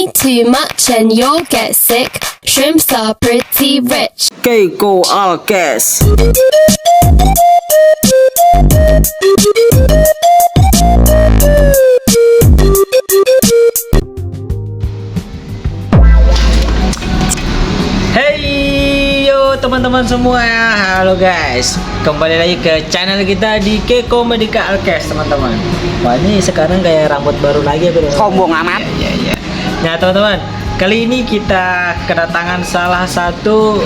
me too much and you'll get sick. Shrimps are pretty rich. Keiko Alkes. Hey yo teman-teman semua, halo guys, kembali lagi ke channel kita di Keiko Medika Alkes teman-teman. Wah ini sekarang kayak rambut baru lagi bro. Sombong amat. Iya. Nah teman-teman, kali ini kita kedatangan salah satu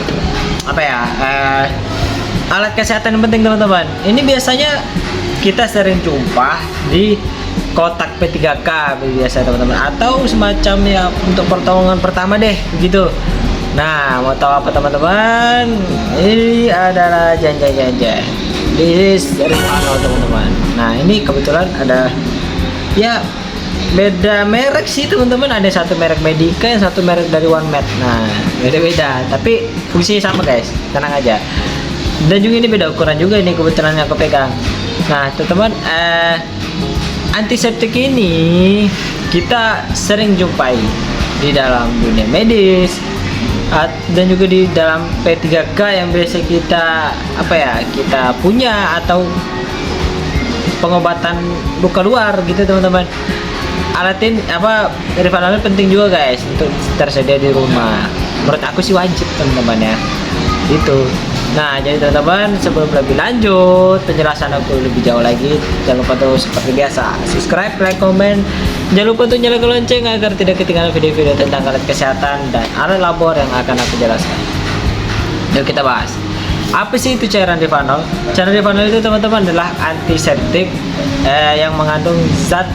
alat kesehatan yang penting teman-teman. Ini biasanya kita sering jumpa di kotak P3K biasa teman-teman, atau semacam ya untuk pertolongan pertama deh gitu. Nah, mau tahu apa teman-teman? Ini adalah janja. This is Rifano teman-teman. Nah, ini kebetulan ada ya beda merek sih teman-teman. Ada satu merek Medika, yang satu merek dari One Med. Nah, beda-beda, tapi fungsinya sama guys. Tenang aja. Dan juga ini beda ukuran juga ini kebetulan yang aku pegang. Nah, teman-teman, antiseptik ini kita sering jumpai di dalam dunia medis dan juga di dalam P3K yang biasa kita kita punya, atau pengobatan luka luar gitu teman-teman. Alat ini Rifanolol penting juga guys untuk tersedia di rumah. Menurut aku sih wajib teman-teman ya. Itu. Nah, jadi teman-teman, sebelum lebih lanjut penjelasan aku lebih jauh lagi, jangan lupa tuh seperti biasa subscribe, like, komen. Jangan lupa untuk nyalakan lonceng agar tidak ketinggalan video-video tentang alat kesehatan dan alat labor yang akan aku jelaskan. Yuk kita bahas. Apa sih itu cairan Rifanol? Cairan Rifanol itu teman-teman adalah antiseptik yang mengandung zat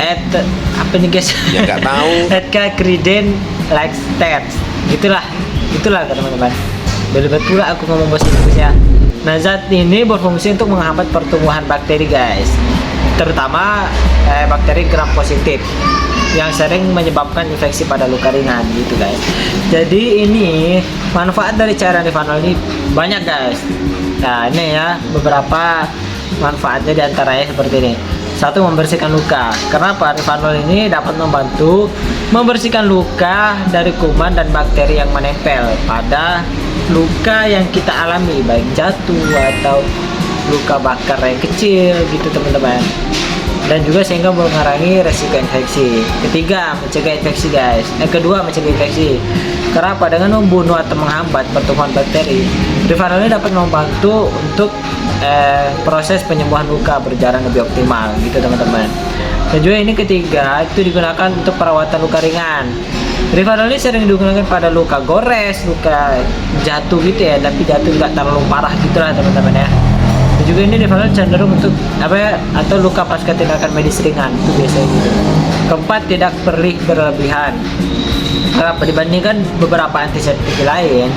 apa nih guys? Ya nggak tahu. Ethacridine laxates. Itulah teman-teman. Betul aku ngomong bahasa Inggrisnya. Nah, zat ini berfungsi untuk menghambat pertumbuhan bakteri guys, terutama bakteri gram positif yang sering menyebabkan infeksi pada luka ringan gitu guys. Jadi ini manfaat dari cairan Rifanol ini banyak guys. Nah, ini ya beberapa manfaatnya, diantaranya seperti ini. Satu, membersihkan luka. Kenapa? Rifanol ini dapat membantu membersihkan luka dari kuman dan bakteri yang menempel pada luka yang kita alami, baik jatuh atau luka bakar yang kecil gitu teman-teman. Dan juga sehingga mengurangi resiko infeksi. Ketiga, mencegah infeksi guys. Kedua, mencegah infeksi. Kenapa? Dengan membunuh atau menghambat pertumbuhan bakteri, Rifanol ini dapat membantu untuk proses penyembuhan luka berjalan lebih optimal gitu teman-teman. Dan juga ini ketiga, itu digunakan untuk perawatan luka ringan. Rifanol ini sering digunakan pada luka gores, luka jatuh gitu ya, tapi jatuh nggak terlalu parah gitulah teman-teman ya. Dan juga ini Rifanol cenderung untuk atau luka pasca tindakan medis ringan itu biasanya gitu. Keempat, tidak perih berlebihan. Kenapa? Dibandingkan beberapa antiseptik lain,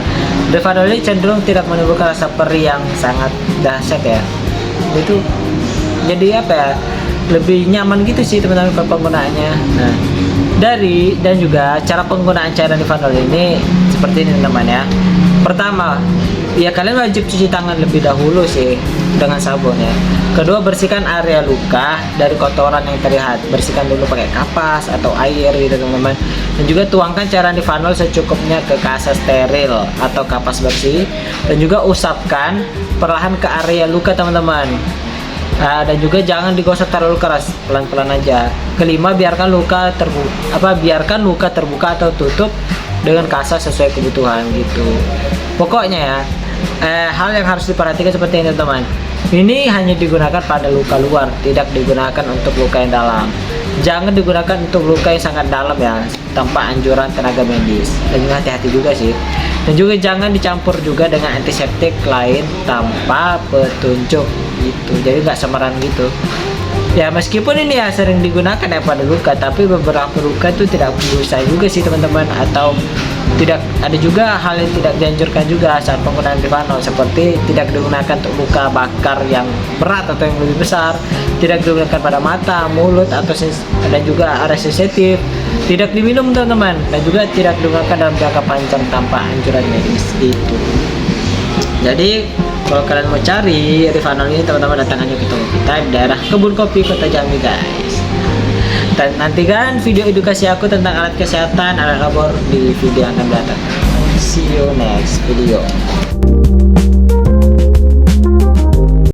Rifanol ini cenderung tidak menimbulkan rasa perih yang sangat dahsyat ya. Itu jadi lebih nyaman gitu sih teman-teman penggunaannya. Nah, dan juga cara penggunaan cairan Rifanol ini seperti ini teman-teman ya. Pertama, ya kalian wajib cuci tangan lebih dahulu sih dengan sabun ya. Kedua, bersihkan area luka dari kotoran yang terlihat. Bersihkan dulu pakai kapas atau air gitu teman-teman. Dan juga tuangkan cairan Rifanol secukupnya ke kaca steril atau kapas bersih. Dan juga usapkan perlahan ke area luka teman-teman. Dan juga jangan digosok terlalu keras, pelan-pelan aja. Kelima, biarkan luka terbuka atau tutup dengan kaca sesuai kebutuhan gitu. Pokoknya ya, hal yang harus diperhatikan seperti ini teman-teman. Ini hanya digunakan pada luka luar, tidak digunakan untuk luka yang dalam. Jangan digunakan untuk luka yang sangat dalam ya, tanpa anjuran tenaga medis. Dan juga hati-hati juga sih. Dan juga jangan dicampur juga dengan antiseptik lain tanpa petunjuk gitu. Jadi nggak sembarangan gitu. Ya meskipun ini ya sering digunakan ya pada luka, tapi beberapa luka itu tidak berusaha juga sih teman-teman, atau tidak ada juga hal yang tidak dianjurkan juga saat penggunaan Rifanol, seperti tidak digunakan untuk luka bakar yang berat atau yang lebih besar, tidak digunakan pada mata, mulut, atau dan juga area sensitif, tidak diminum teman-teman, dan juga tidak digunakan dalam jangka panjang tanpa anjuran medis gitu. Jadi kalau kalian mau cari Rifanol ini teman-teman, datang aja ke toko kita di daerah Kebun Kopi Kota Jambi guys. Dan nantikan video edukasi aku tentang alat kesehatan ala labor di video yang akan datang. See you next video.